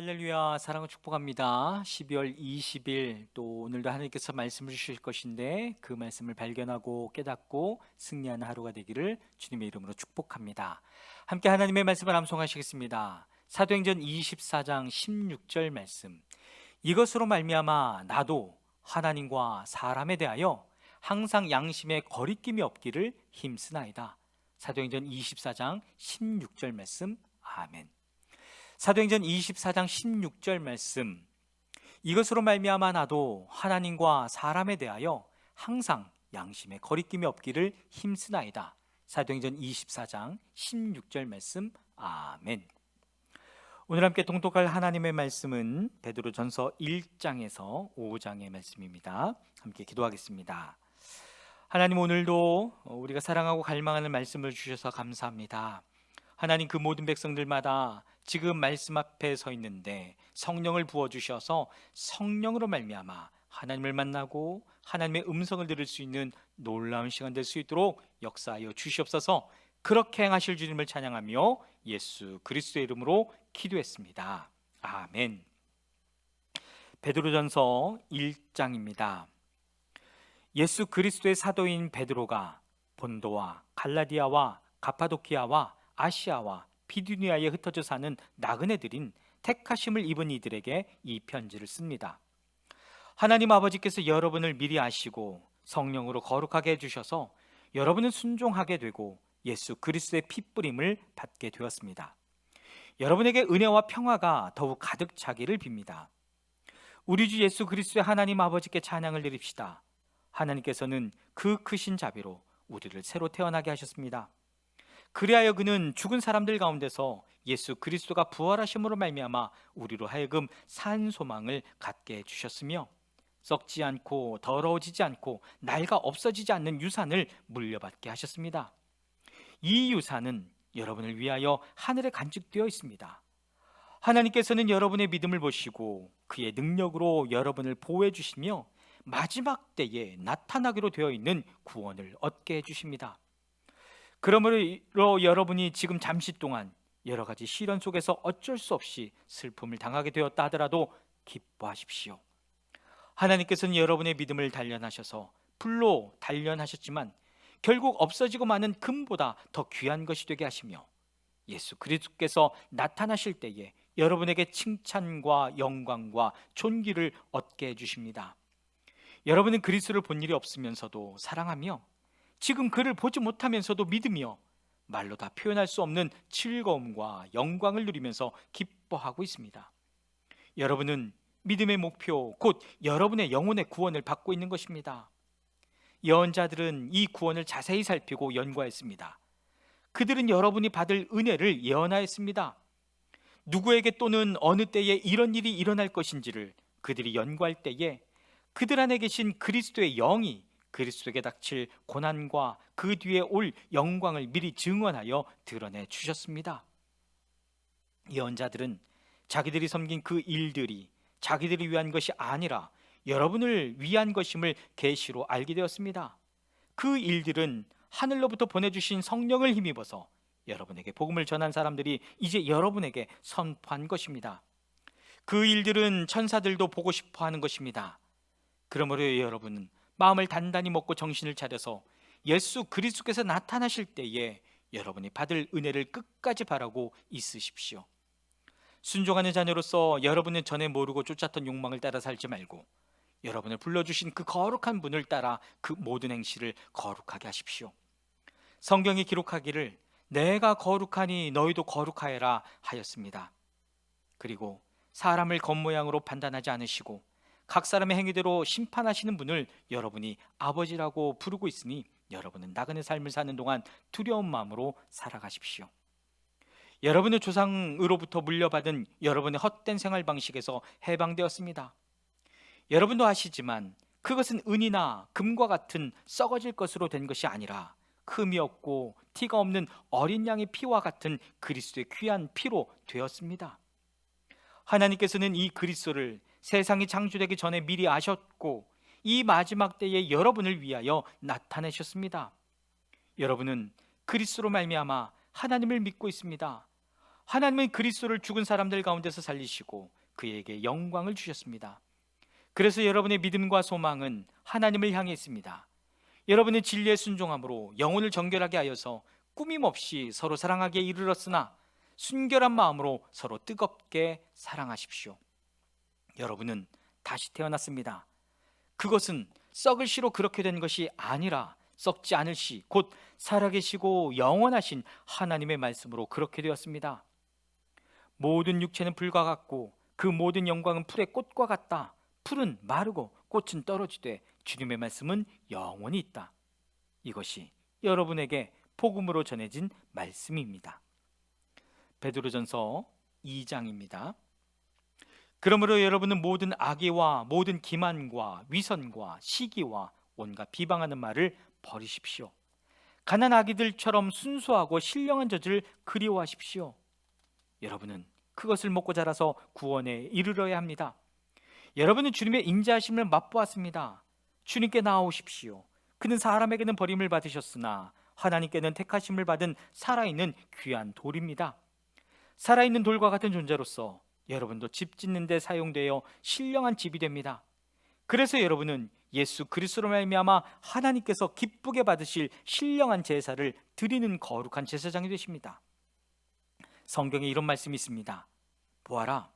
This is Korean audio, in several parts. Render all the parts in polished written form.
할렐루야, 사랑을 축복합니다. 12월 20일 또 오늘도 하나님께서 말씀을 주실 것인데 그 말씀을 발견하고 깨닫고 승리하는 하루가 되기를 주님의 이름으로 축복합니다. 함께 하나님의 말씀을 암송하시겠습니다. 사도행전 24장 16절 말씀. 이것으로 말미암아 나도 하나님과 사람에 대하여 항상 양심에 거리낌이 없기를 힘쓰나이다. 사도행전 24장 16절 말씀. 아멘. 사도행전 24장 16절 말씀. 이것으로 말미암아 나도 하나님과 사람에 대하여 항상 양심에 거리낌이 없기를 힘쓰나이다. 사도행전 24장 16절 말씀. 아멘. 오늘 함께 동독할 하나님의 말씀은 베드로전서 1장에서 5장의 말씀입니다. 함께 기도하겠습니다. 하나님, 오늘도 우리가 사랑하고 갈망하는 말씀을 주셔서 감사합니다. 하나님, 그 모든 백성들마다 지금 말씀 앞에 서 있는데 성령을 부어주셔서 성령으로 말미암아 하나님을 만나고 하나님의 음성을 들을 수 있는 놀라운 시간 될 수 있도록 역사하여 주시옵소서. 그렇게 행하실 주님을 찬양하며 예수 그리스도의 이름으로 기도했습니다. 아멘. 베드로전서 1장입니다. 예수 그리스도의 사도인 베드로가 본도와 갈라디아와 가파도키아와 아시아와 비두니아에 흩어져 사는 나그네들인 택하심을 입은 이들에게 이 편지를 씁니다. 하나님 아버지께서 여러분을 미리 아시고 성령으로 거룩하게 해주셔서 여러분은 순종하게 되고 예수 그리스도의 핏뿌림을 받게 되었습니다. 여러분에게 은혜와 평화가 더욱 가득 차기를 빕니다. 우리 주 예수 그리스도의 하나님 아버지께 찬양을 드립시다. 하나님께서는 그 크신 자비로 우리를 새로 태어나게 하셨습니다. 그리하여 그는 죽은 사람들 가운데서 예수 그리스도가 부활하심으로 말미암아 우리로 하여금 산 소망을 갖게 해주셨으며 썩지 않고 더러워지지 않고 낡아 없어지지 않는 유산을 물려받게 하셨습니다. 이 유산은 여러분을 위하여 하늘에 간직되어 있습니다. 하나님께서는 여러분의 믿음을 보시고 그의 능력으로 여러분을 보호해 주시며 마지막 때에 나타나기로 되어 있는 구원을 얻게 해주십니다. 그러므로 여러분이 지금 잠시 동안 여러 가지 시련 속에서 어쩔 수 없이 슬픔을 당하게 되었다 하더라도 기뻐하십시오. 하나님께서는 여러분의 믿음을 단련하셔서 불로 단련하셨지만 결국 없어지고 마는 금보다 더 귀한 것이 되게 하시며 예수 그리스도께서 나타나실 때에 여러분에게 칭찬과 영광과 존귀를 얻게 해주십니다. 여러분은 그리스도를 본 일이 없으면서도 사랑하며 지금 그를 보지 못하면서도 믿으며 말로 다 표현할 수 없는 즐거움과 영광을 누리면서 기뻐하고 있습니다. 여러분은 믿음의 목표, 곧 여러분의 영혼의 구원을 받고 있는 것입니다. 예언자들은 이 구원을 자세히 살피고 연구했습니다. 그들은 여러분이 받을 은혜를 예언하였습니다. 누구에게 또는 어느 때에 이런 일이 일어날 것인지를 그들이 연구할 때에 그들 안에 계신 그리스도의 영이 그리스도에게 닥칠 고난과 그 뒤에 올 영광을 미리 증언하여 드러내 주셨습니다. 예언자들은 자기들이 섬긴 그 일들이 자기들이 위한 것이 아니라 여러분을 위한 것임을 계시로 알게 되었습니다. 그 일들은 하늘로부터 보내주신 성령을 힘입어서 여러분에게 복음을 전한 사람들이 이제 여러분에게 선포한 것입니다. 그 일들은 천사들도 보고 싶어 하는 것입니다. 그러므로 여러분은 마음을 단단히 먹고 정신을 차려서 예수 그리스도께서 나타나실 때에 여러분이 받을 은혜를 끝까지 바라고 있으십시오. 순종하는 자녀로서 여러분은 전에 모르고 쫓았던 욕망을 따라 살지 말고 여러분을 불러주신 그 거룩한 분을 따라 그 모든 행실을 거룩하게 하십시오. 성경이 기록하기를 내가 거룩하니 너희도 거룩하여라 하였습니다. 그리고 사람을 겉모양으로 판단하지 않으시고 각 사람의 행위대로 심판하시는 분을 여러분이 아버지라고 부르고 있으니 여러분은 나그네 삶을 사는 동안 두려운 마음으로 살아가십시오. 여러분의 조상으로부터 물려받은 여러분의 헛된 생활 방식에서 해방되었습니다. 여러분도 아시지만 그것은 은이나 금과 같은 썩어질 것으로 된 것이 아니라 흠이 없고 티가 없는 어린 양의 피와 같은 그리스도의 귀한 피로 되었습니다. 하나님께서는 이 그리스도를 세상이 창조되기 전에 미리 아셨고 이 마지막 때에 여러분을 위하여 나타내셨습니다. 여러분은 그리스도로 말미암아 하나님을 믿고 있습니다. 하나님은 그리스도를 죽은 사람들 가운데서 살리시고 그에게 영광을 주셨습니다. 그래서 여러분의 믿음과 소망은 하나님을 향해 있습니다. 여러분의 진리에 순종함으로 영혼을 정결하게 하여서 꾸밈없이 서로 사랑하기에 이르렀으나 순결한 마음으로 서로 뜨겁게 사랑하십시오. 여러분은 다시 태어났습니다. 그것은 썩을 씨로 그렇게 된 것이 아니라 썩지 않을 씨, 곧 살아계시고 영원하신 하나님의 말씀으로 그렇게 되었습니다. 모든 육체는 불과 같고 그 모든 영광은 풀의 꽃과 같다. 풀은 마르고 꽃은 떨어지되 주님의 말씀은 영원히 있다. 이것이 여러분에게 복음으로 전해진 말씀입니다. 베드로전서 2장입니다. 그러므로 여러분은 모든 악의와 모든 기만과 위선과 시기와 온갖 비방하는 말을 버리십시오. 가난 아기들처럼 순수하고 신령한 젖을 그리워하십시오. 여러분은 그것을 먹고 자라서 구원에 이르러야 합니다. 여러분은 주님의 인자하심을 맛보았습니다. 주님께 나아오십시오. 그는 사람에게는 버림을 받으셨으나 하나님께는 택하심을 받은 살아있는 귀한 돌입니다. 살아있는 돌과 같은 존재로서 여러분도 집 짓는 데 사용되어 신령한 집이 됩니다. 그래서 여러분은 예수 그리스도로 말미암아 하나님께서 기쁘게 받으실 신령한 제사를 드리는 거룩한 제사장이 되십니다. 성경에 이런 말씀이 있습니다. 보아라,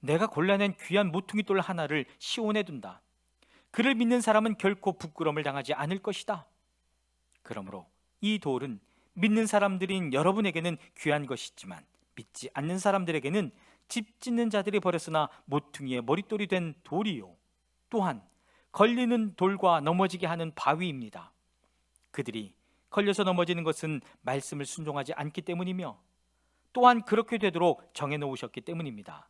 내가 골라낸 귀한 모퉁이 돌 하나를 시온에 둔다. 그를 믿는 사람은 결코 부끄러움을 당하지 않을 것이다. 그러므로 이 돌은 믿는 사람들인 여러분에게는 귀한 것이지만 믿지 않는 사람들에게는 집 짓는 자들이 버렸으나 모퉁이의 머릿돌이 된 돌이요, 또한 걸리는 돌과 넘어지게 하는 바위입니다. 그들이 걸려서 넘어지는 것은 말씀을 순종하지 않기 때문이며 또한 그렇게 되도록 정해놓으셨기 때문입니다.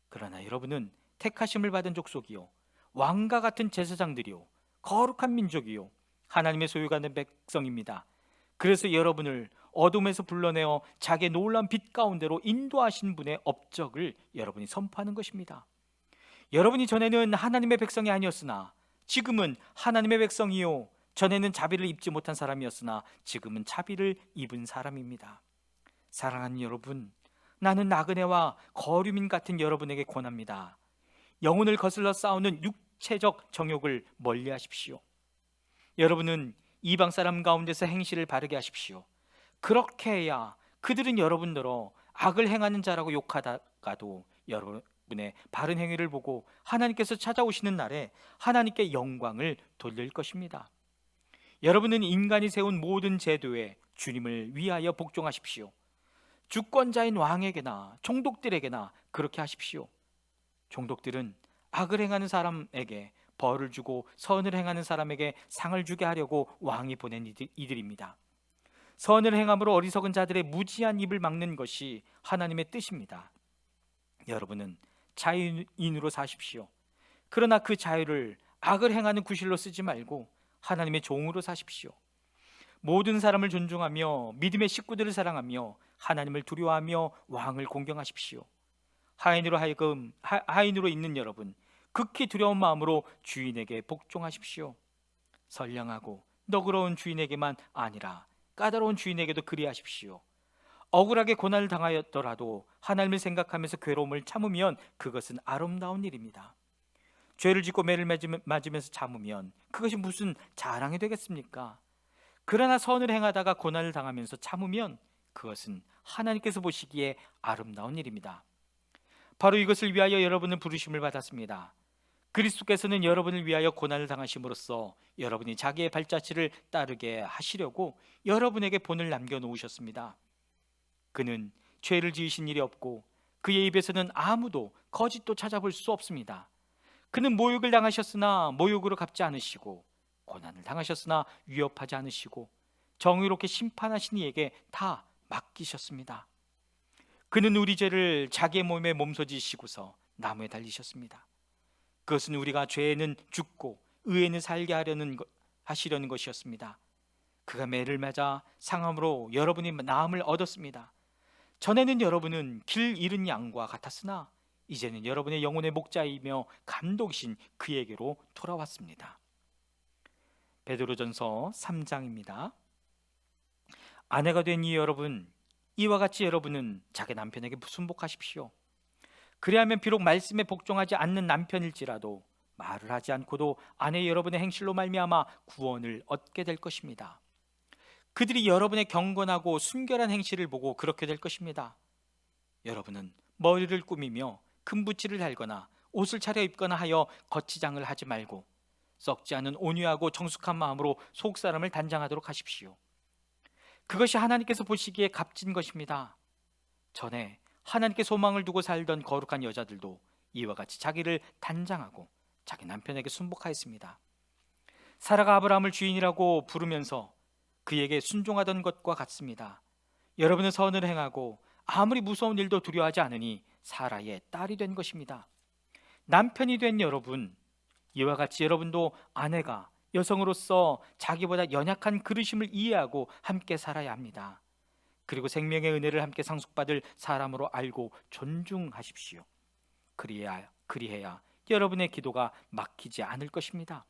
그러나 여러분은 택하심을 받은 족속이요, 왕과 같은 제사장들이요, 거룩한 민족이요, 하나님의 소유가 된 백성입니다. 그래서 여러분을 어둠에서 불러내어 자기의 놀라운 빛 가운데로 인도하신 분의 업적을 여러분이 선포하는 것입니다. 여러분이 전에는 하나님의 백성이 아니었으나 지금은 하나님의 백성이요, 전에는 자비를 입지 못한 사람이었으나 지금은 자비를 입은 사람입니다. 사랑하는 여러분, 나는 나그네와 거류민 같은 여러분에게 권합니다. 영혼을 거슬러 싸우는 육체적 정욕을 멀리하십시오. 여러분은 이방 사람 가운데서 행실을 바르게 하십시오. 그렇게 해야 그들은 여러분들어 악을 행하는 자라고 욕하다가도 여러분의 바른 행위를 보고 하나님께서 찾아오시는 날에 하나님께 영광을 돌릴 것입니다. 여러분은 인간이 세운 모든 제도에 주님을 위하여 복종하십시오. 주권자인 왕에게나 총독들에게나 그렇게 하십시오. 총독들은 악을 행하는 사람에게 벌을 주고 선을 행하는 사람에게 상을 주게 하려고 왕이 보낸 이들입니다. 선을 행함으로 어리석은 자들의 무지한 입을 막는 것이 하나님의 뜻입니다. 여러분은 자유인으로 사십시오. 그러나 그 자유를 악을 행하는 구실로 쓰지 말고 하나님의 종으로 사십시오. 모든 사람을 존중하며 믿음의 식구들을 사랑하며 하나님을 두려워하며 왕을 공경하십시오. 하인으로 있는 여러분, 극히 두려운 마음으로 주인에게 복종하십시오. 선량하고 너그러운 주인에게만 아니라 까다로운 주인에게도 그리하십시오. 억울하게 고난을 당하였더라도 하나님을 생각하면서 괴로움을 참으면 그것은 아름다운 일입니다. 죄를 짓고 매를 맞으면서 참으면 그것이 무슨 자랑이 되겠습니까? 그러나 선을 행하다가 고난을 당하면서 참으면 그것은 하나님께서 보시기에 아름다운 일입니다. 바로 이것을 위하여 여러분은 부르심을 받았습니다. 그리스도께서는 여러분을 위하여 고난을 당하심으로써 여러분이 자기의 발자취를 따르게 하시려고 여러분에게 본을 남겨놓으셨습니다. 그는 죄를 지으신 일이 없고 그의 입에서는 아무도 거짓도 찾아볼 수 없습니다. 그는 모욕을 당하셨으나 모욕으로 갚지 않으시고 고난을 당하셨으나 위협하지 않으시고 정의롭게 심판하신 이에게 다 맡기셨습니다. 그는 우리 죄를 자기의 몸에 몸소지시고서 나무에 달리셨습니다. 그것은 우리가 죄에는 죽고 의에는 살게 하시려는 것이었습니다. 그가 매를 맞아 상함으로 여러분이 나음을 얻었습니다. 전에는 여러분은 길 잃은 양과 같았으나 이제는 여러분의 영혼의 목자이며 감독이신 그에게로 돌아왔습니다. 베드로전서 3장입니다. 아내가 된 이 여러분, 이와 같이 여러분은 자기 남편에게 순복하십시오. 그리하면 비록 말씀에 복종하지 않는 남편일지라도 말을 하지 않고도 아내 여러분의 행실로 말미암아 구원을 얻게 될 것입니다. 그들이 여러분의 경건하고 순결한 행실을 보고 그렇게 될 것입니다. 여러분은 머리를 꾸미며 금붙이를 달거나 옷을 차려입거나 하여 거치장을 하지 말고 썩지 않은 온유하고 정숙한 마음으로 속사람을 단장하도록 하십시오. 그것이 하나님께서 보시기에 값진 것입니다. 전에 하나님께 소망을 두고 살던 거룩한 여자들도 이와 같이 자기를 단장하고 자기 남편에게 순복하였습니다. 사라가 아브라함을 주인이라고 부르면서 그에게 순종하던 것과 같습니다. 여러분은 선을 행하고 아무리 무서운 일도 두려워하지 않으니 사라의 딸이 된 것입니다. 남편이 된 여러분, 이와 같이 여러분도 아내가 여성으로서 자기보다 연약한 그르심을 이해하고 함께 살아야 합니다. 그리고 생명의 은혜를 함께 상속받을 사람으로 알고 존중하십시오. 그리해야 여러분의 기도가 막히지 않을 것입니다.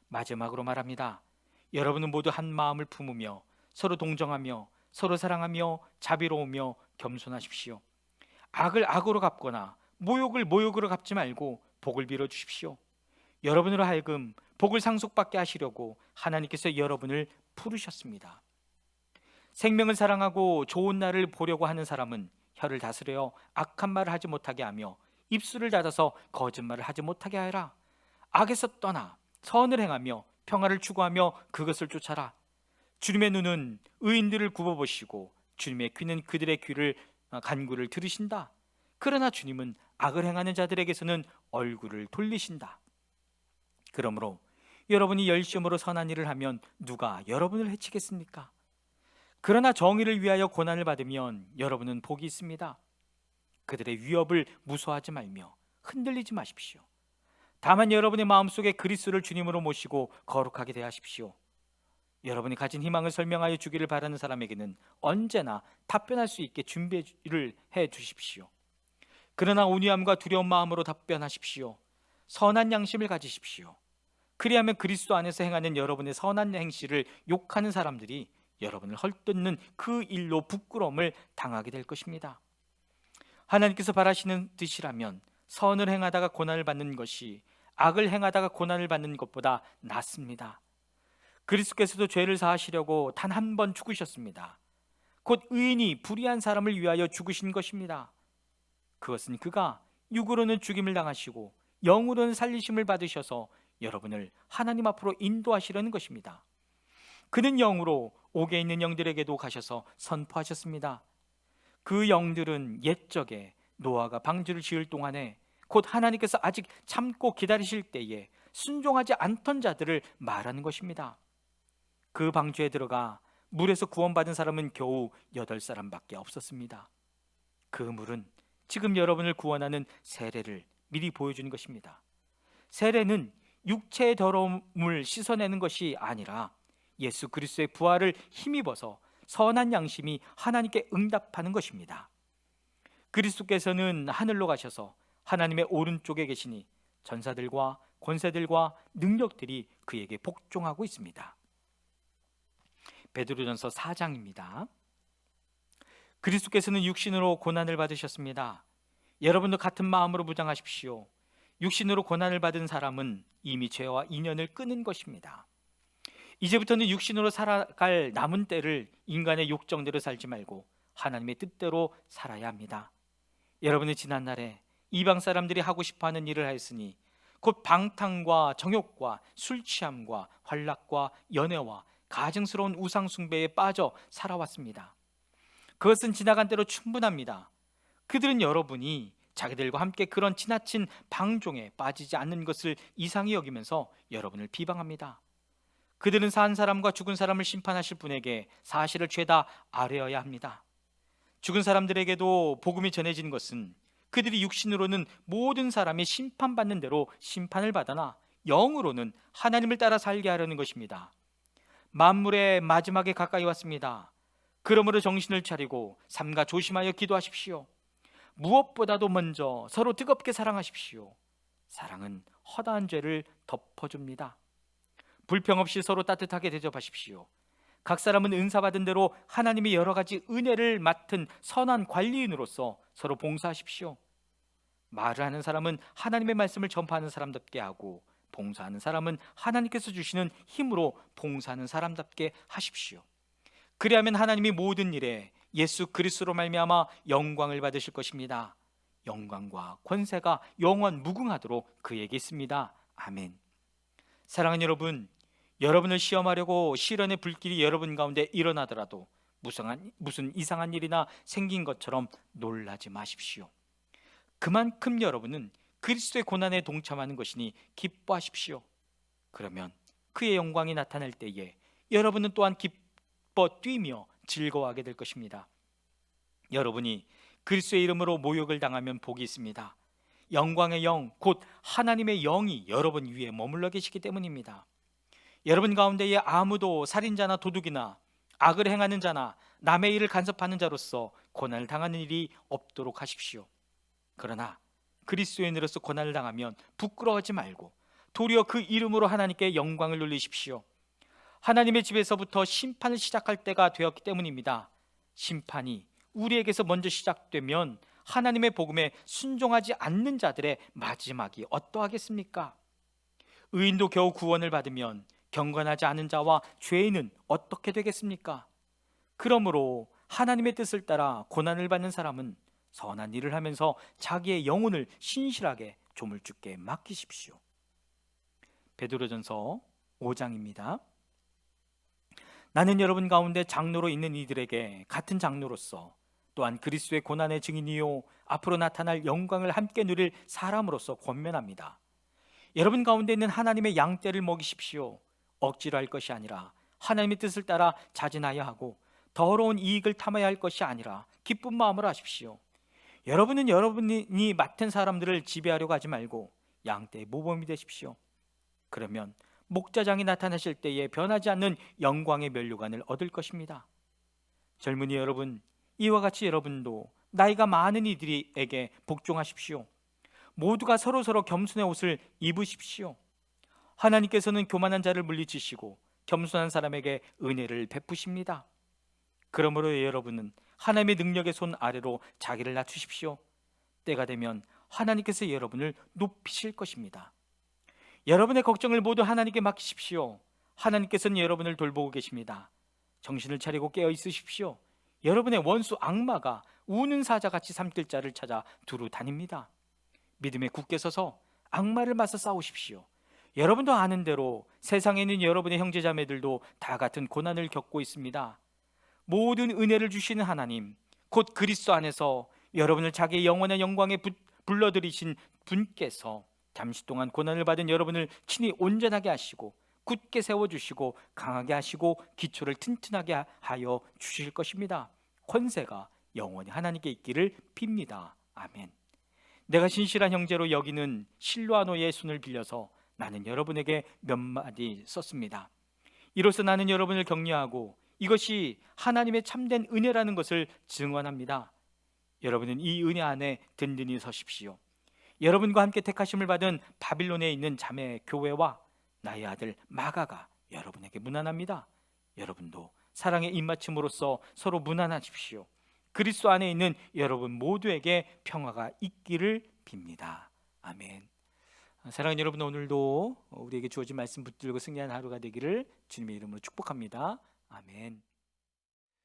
마지막으로 말합니다. 여러분은 모두 한 마음을 품으며 서로 동정하며 서로 사랑하며 자비로우며 겸손하십시오. 악을 악으로 갚거나 모욕을 모욕으로 갚지 말고 복을 빌어 주십시오. 여러분으로 하여금 복을 상속받게 하시려고 하나님께서 여러분을 부르셨습니다. 생명을 사랑하고 좋은 날을 보려고 하는 사람은 혀를 다스려 악한 말을 하지 못하게 하며 입술을 닫아서 거짓말을 하지 못하게 하여라. 악에서 떠나 선을 행하며 평화를 추구하며 그것을 쫓아라. 주님의 눈은 의인들을 굽어보시고 주님의 귀는 그들의 간구를 들으신다. 그러나 주님은 악을 행하는 자들에게서는 얼굴을 돌리신다. 그러므로 여러분이 열심으로 선한 일을 하면 누가 여러분을 해치겠습니까? 그러나 정의를 위하여 고난을 받으면 여러분은 복이 있습니다. 그들의 위협을 무서워하지 말며 흔들리지 마십시오. 다만 여러분의 마음속에 그리스도를 주님으로 모시고 거룩하게 대하십시오. 여러분이 가진 희망을 설명하여 주기를 바라는 사람에게는 언제나 답변할 수 있게 준비를 해 주십시오. 그러나 온유함과 두려운 마음으로 답변하십시오. 선한 양심을 가지십시오. 그리하면 그리스도 안에서 행하는 여러분의 선한 행실을 욕하는 사람들이 여러분을 헐뜯는 그 일로 부끄러움을 당하게 될 것입니다. 하나님께서 바라시는 뜻이라면 선을 행하다가 고난을 받는 것이 악을 행하다가 고난을 받는 것보다 낫습니다. 그리스도께서도 죄를 사하시려고 단 한 번 죽으셨습니다. 곧 의인이 불의한 사람을 위하여 죽으신 것입니다. 그것은 그가 육으로는 죽임을 당하시고 영으로는 살리심을 받으셔서 여러분을 하나님 앞으로 인도하시려는 것입니다. 그는 영으로 옥에 있는 영들에게도 가셔서 선포하셨습니다. 그 영들은 옛적에 노아가 방주를 지을 동안에 곧 하나님께서 아직 참고 기다리실 때에 순종하지 않던 자들을 말하는 것입니다. 그 방주에 들어가 물에서 구원받은 사람은 겨우 8사람밖에 없었습니다. 그 물은 지금 여러분을 구원하는 세례를 미리 보여주는 것입니다. 세례는 육체의 더러움을 씻어내는 것이 아니라 예수 그리스도의 부활을 힘입어서 선한 양심이 하나님께 응답하는 것입니다. 그리스도께서는 하늘로 가셔서 하나님의 오른쪽에 계시니 전사들과 권세들과 능력들이 그에게 복종하고 있습니다. 베드로전서 4장입니다. 그리스도께서는 육신으로 고난을 받으셨습니다. 여러분도 같은 마음으로 무장하십시오. 육신으로 고난을 받은 사람은 이미 죄와 인연을 끊은 것입니다. 이제부터는 육신으로 살아갈 남은 때를 인간의 욕정대로 살지 말고 하나님의 뜻대로 살아야 합니다. 여러분의 지난날에 이방 사람들이 하고 싶어하는 일을 하였으니 곧 방탕과 정욕과 술 취함과 환락과 연애와 가증스러운 우상 숭배에 빠져 살아왔습니다. 그것은 지나간 대로 충분합니다. 그들은 여러분이 자기들과 함께 그런 지나친 방종에 빠지지 않는 것을 이상히 여기면서 여러분을 비방합니다. 그들은 산 사람과 죽은 사람을 심판하실 분에게 사실을 죄다 아뢰어야 합니다. 죽은 사람들에게도 복음이 전해진 것은 그들이 육신으로는 모든 사람이 심판받는 대로 심판을 받으나 영으로는 하나님을 따라 살게 하려는 것입니다. 만물의 마지막에 가까이 왔습니다. 그러므로 정신을 차리고 삼가 조심하여 기도하십시오. 무엇보다도 먼저 서로 뜨겁게 사랑하십시오. 사랑은 허다한 죄를 덮어줍니다. 불평 없이 서로 따뜻하게 대접하십시오. 각 사람은 은사 받은 대로 하나님의 여러 가지 은혜를 맡은 선한 관리인으로서 서로 봉사하십시오. 말을 하는 사람은 하나님의 말씀을 전파하는 사람답게 하고, 봉사하는 사람은 하나님께서 주시는 힘으로 봉사하는 사람답게 하십시오. 그리하면 하나님이 모든 일에 예수 그리스도로 말미암아 영광을 받으실 것입니다. 영광과 권세가 영원 무궁하도록 그에게 있습니다. 아멘. 사랑하는 여러분, 여러분을 시험하려고 시련의 불길이 여러분 가운데 일어나더라도 무슨 이상한 일이나 생긴 것처럼 놀라지 마십시오. 그만큼 여러분은 그리스도의 고난에 동참하는 것이니 기뻐하십시오. 그러면 그의 영광이 나타날 때에 여러분은 또한 기뻐 뛰며 즐거워하게 될 것입니다. 여러분이 그리스도의 이름으로 모욕을 당하면 복이 있습니다. 영광의 영, 곧 하나님의 영이 여러분 위에 머물러 계시기 때문입니다. 여러분 가운데에 아무도 살인자나 도둑이나 악을 행하는 자나 남의 일을 간섭하는 자로서 고난을 당하는 일이 없도록 하십시오. 그러나 그리스도인으로서 고난을 당하면 부끄러워하지 말고 도리어 그 이름으로 하나님께 영광을 돌리십시오. 하나님의 집에서부터 심판을 시작할 때가 되었기 때문입니다. 심판이 우리에게서 먼저 시작되면 하나님의 복음에 순종하지 않는 자들의 마지막이 어떠하겠습니까? 의인도 겨우 구원을 받으면 경건하지 않은 자와 죄인은 어떻게 되겠습니까? 그러므로 하나님의 뜻을 따라 고난을 받는 사람은 선한 일을 하면서 자기의 영혼을 신실하게 조물주께 맡기십시오. 베드로전서 5장입니다. 나는 여러분 가운데 장로로 있는 이들에게 같은 장로로서 또한 그리스도의 고난의 증인이요 앞으로 나타날 영광을 함께 누릴 사람으로서 권면합니다. 여러분 가운데 있는 하나님의 양떼를 먹이십시오. 억지로 할 것이 아니라 하나님의 뜻을 따라 자진하여 하고, 더러운 이익을 탐해야 할 것이 아니라 기쁜 마음으로 하십시오. 여러분은 여러분이 맡은 사람들을 지배하려고 하지 말고 양떼의 모범이 되십시오. 그러면 목자장이 나타나실 때에 변하지 않는 영광의 면류관을 얻을 것입니다. 젊은이 여러분, 이와 같이 여러분도 나이가 많은 이들에게 복종하십시오. 모두가 서로서로 겸손의 옷을 입으십시오. 하나님께서는 교만한 자를 물리치시고 겸손한 사람에게 은혜를 베푸십니다. 그러므로 여러분은 하나님의 능력의 손 아래로 자기를 낮추십시오. 때가 되면 하나님께서 여러분을 높이실 것입니다. 여러분의 걱정을 모두 하나님께 맡기십시오. 하나님께서는 여러분을 돌보고 계십니다. 정신을 차리고 깨어 있으십시오. 여러분의 원수 악마가 우는 사자같이 삼킬 자를 찾아 두루 다닙니다. 믿음에 굳게 서서 악마를 맞서 싸우십시오. 여러분도 아는 대로 세상에 있는 여러분의 형제자매들도 다 같은 고난을 겪고 있습니다. 모든 은혜를 주시는 하나님, 곧 그리스도 안에서 여러분을 자기의 영원한 영광에 불러들이신 분께서 잠시 동안 고난을 받은 여러분을 친히 온전하게 하시고 굳게 세워주시고 강하게 하시고 기초를 튼튼하게 하여 주실 것입니다. 권세가 영원히 하나님께 있기를 빕니다. 아멘. 내가 신실한 형제로 여기는 실로아노의 손을 빌려서 나는 여러분에게 몇 마디 썼습니다. 이로써 나는 여러분을 격려하고 이것이 하나님의 참된 은혜라는 것을 증언합니다. 여러분은 이 은혜 안에 든든히 서십시오. 여러분과 함께 택하심을 받은 바빌론에 있는 자매 교회와 나의 아들 마가가 여러분에게 문안합니다. 여러분도 사랑의 입맞춤으로써 서로 문안하십시오. 그리스도 안에 있는 여러분 모두에게 평화가 있기를 빕니다. 아멘. 사랑하는 여러분, 오늘도 우리에게 주어진 말씀 붙들고 승리하는 하루가 되기를 주님의 이름으로 축복합니다. 아멘.